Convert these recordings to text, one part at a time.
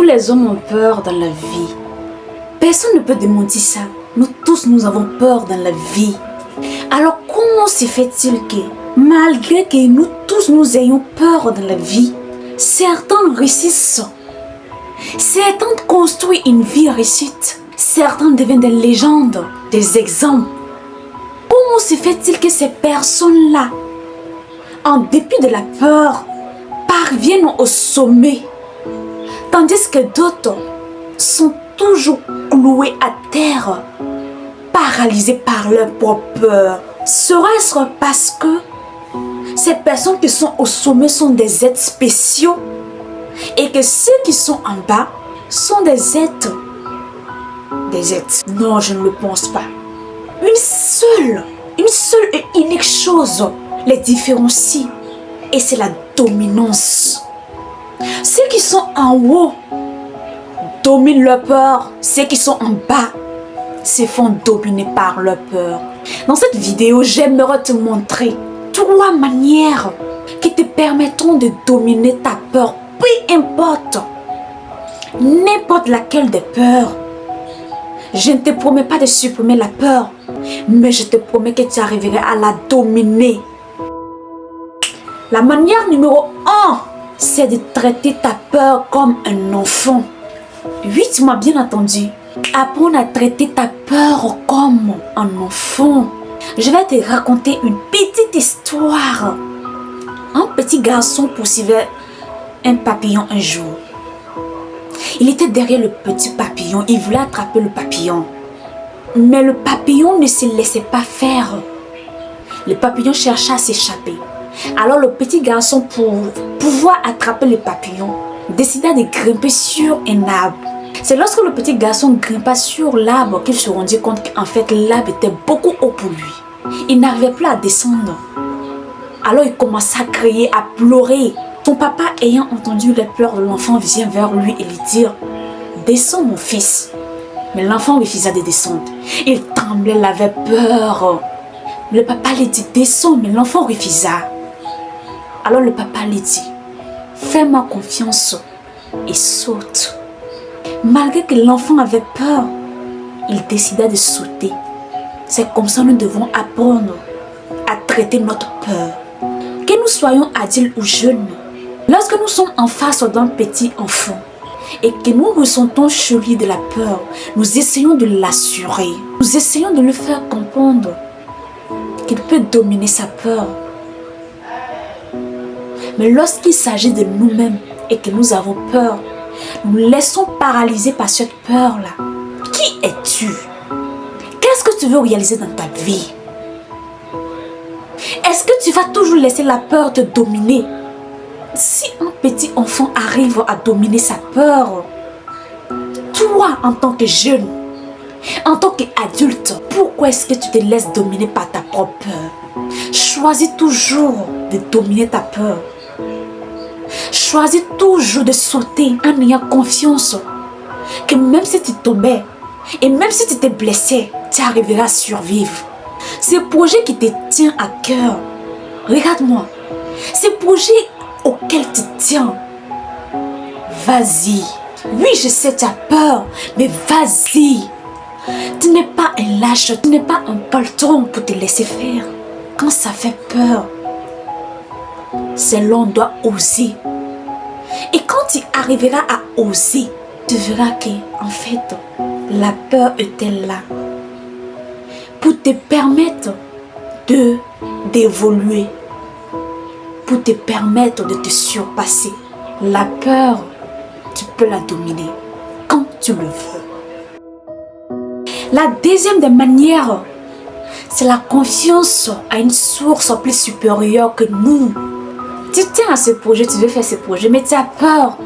Tous les hommes ont peur dans la vie. Personne ne peut démentir ça. Nous tous, nous avons peur dans la vie. Alors comment se fait-il que, malgré que nous tous, nous ayons peur dans la vie, certains réussissent, certains construisent une vie réussite, certains deviennent des légendes, des exemples. Comment se fait-il que ces personnes-là, en dépit de la peur, parviennent au sommet, tandis que d'autres sont toujours cloués à terre, paralysés par leur propre peur? Serait-ce parce que ces personnes qui sont au sommet sont des êtres spéciaux et que ceux qui sont en bas sont des êtres? Non, je ne le pense pas. Une seule et unique chose les différencie, et c'est la dominance. Ceux qui sont en haut dominent leur peur, ceux qui sont en bas se font dominer par leur peur. Dans cette vidéo, j'aimerais te montrer 3 manières qui te permettront de dominer ta peur, peu importe, n'importe laquelle des peurs. Je ne te promets pas de supprimer la peur, mais je te promets que tu arriveras à la dominer. La manière numéro 1, c'est de traiter ta peur comme un enfant. Oui, tu m'as bien entendu. Apprendre à traiter ta peur comme un enfant. Je vais te raconter une petite histoire. Un petit garçon poursuivait un papillon un jour. Il était derrière le petit papillon. Il voulait attraper le papillon. Mais le papillon ne se laissait pas faire. Le papillon chercha à s'échapper. Alors le petit garçon, pour pouvoir attraper le papillon, décida de grimper sur un arbre. C'est lorsque le petit garçon grimpa sur l'arbre qu'il se rendit compte qu'en fait l'arbre était beaucoup haut pour lui. Il n'arrivait plus à descendre. Alors il commença à crier, à pleurer. Son papa, ayant entendu les pleurs de l'enfant, vient vers lui et lui dit: descends mon fils. Mais l'enfant refusa de descendre. Il tremblait, il avait peur. Le papa lui dit: descends, mais l'enfant refusa. Alors le papa lui dit: fais-moi confiance et saute. Malgré que l'enfant avait peur, il décida de sauter. C'est comme ça que nous devons apprendre à traiter notre peur. Que nous soyons adultes ou jeunes, lorsque nous sommes en face d'un petit enfant et que nous ressentons chez lui de la peur, nous essayons de l'assurer. Nous essayons de lui faire comprendre qu'il peut dominer sa peur. Mais lorsqu'il s'agit de nous-mêmes et que nous avons peur, nous laissons paralyser par cette peur-là. Qui es-tu? Qu'est-ce que tu veux réaliser dans ta vie? Est-ce que tu vas toujours laisser la peur te dominer? Si un petit enfant arrive à dominer sa peur, toi en tant que jeune, en tant qu'adulte, pourquoi est-ce que tu te laisses dominer par ta propre peur? Choisis toujours de dominer ta peur. Choisis toujours de sauter en ayant confiance que même si tu tombais et même si tu t'es blessé, tu arriveras à survivre. Ce projet qui te tient à cœur, regarde-moi, ce projet auquel tu tiens, vas-y. Oui, je sais, tu as peur, mais vas-y. Tu n'es pas un lâche, tu n'es pas un poltron pour te laisser faire. Quand ça fait peur, c'est là on doit oser. Et quand tu arriveras à oser, tu verras que, en fait, la peur était là pour te permettre d'évoluer, pour te permettre de te surpasser. La peur, tu peux la dominer quand tu le veux. La deuxième des manières, c'est la confiance à une source plus supérieure que nous. Tu tiens à ce projet, tu veux faire ce projet, mais tu as peur.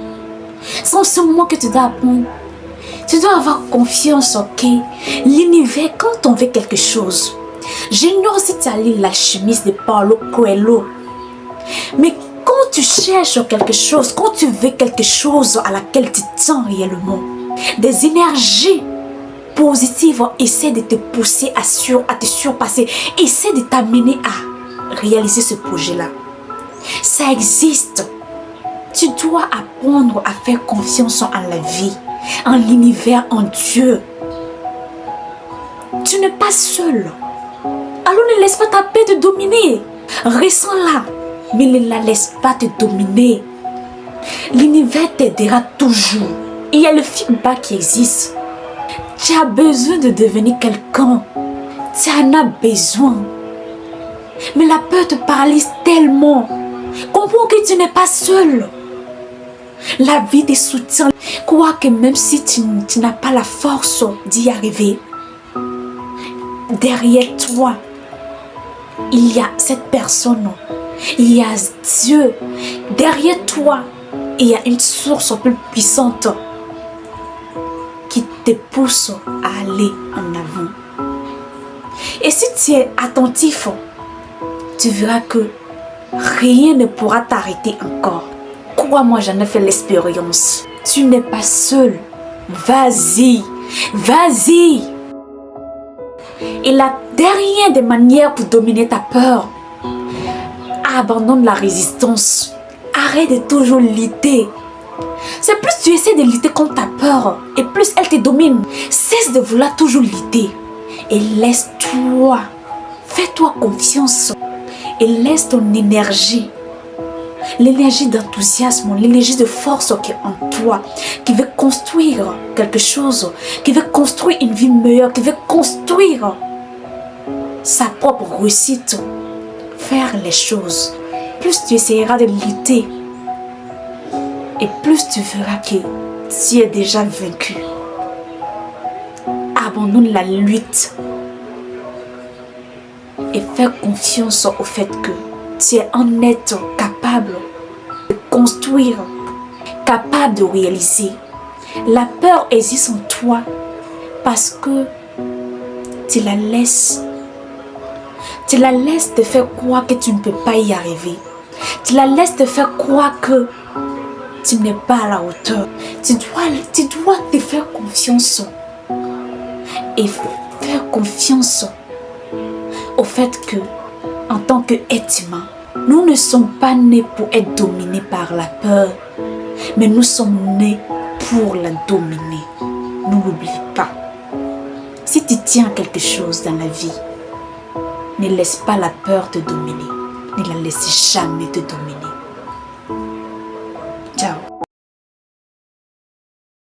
C'est en ce moment que tu dois apprendre. Tu dois avoir confiance, ok? L'univers, quand on veut quelque chose, j'ignore si tu as lu L'Alchimiste de Paulo Coelho. Mais quand tu cherches quelque chose, quand tu veux quelque chose à laquelle tu tiens réellement, des énergies positives essaient de te pousser à te surpasser, essaient de t'amener à réaliser ce projet-là. Ça existe. Tu dois apprendre à faire confiance en la vie, en l'univers, en Dieu. Tu n'es pas seul. Alors ne laisse pas ta paix te dominer. Ressens-la, mais ne la laisse pas te dominer. L'univers t'aidera toujours. Il y a le feedback qui existe. Tu as besoin de devenir quelqu'un. Tu en as besoin. Mais la peur te paralyse tellement. Comprends que tu n'es pas seul. La vie te soutient. Crois que même si tu n'as pas la force d'y arriver, derrière toi, il y a cette personne. Il y a Dieu. Derrière toi, il y a une source plus puissante qui te pousse à aller en avant. Et si tu es attentif, tu verras que rien ne pourra t'arrêter encore. Crois-moi, j'en ai fait l'expérience. Tu n'es pas seul. Vas-y, vas-y. Et la dernière des manières pour dominer ta peur, abandonne la résistance. Arrête de toujours lutter. C'est plus tu essaies de lutter contre ta peur et plus elle te domine. Cesse de vouloir toujours lutter et laisse-toi. Fais-toi confiance et laisse ton énergie. L'énergie d'enthousiasme, l'énergie de force qui est en toi, qui veut construire quelque chose, qui veut construire une vie meilleure, qui veut construire sa propre réussite, faire les choses. Plus tu essaieras de lutter et plus tu verras que tu es déjà vaincu. Abandonne la lutte et fais confiance au fait que tu es un être capable de construire, capable de réaliser. La peur existe en toi parce que tu la laisses te faire croire que tu ne peux pas y arriver. Tu la laisses te faire croire que tu n'es pas à la hauteur. Tu dois te faire confiance et faire confiance au fait que, en tant qu'être humain, nous ne sommes pas nés pour être dominés par la peur, mais nous sommes nés pour la dominer. Ne l'oublie pas. Si tu tiens à quelque chose dans la vie, ne laisse pas la peur te dominer. Ne la laisse jamais te dominer.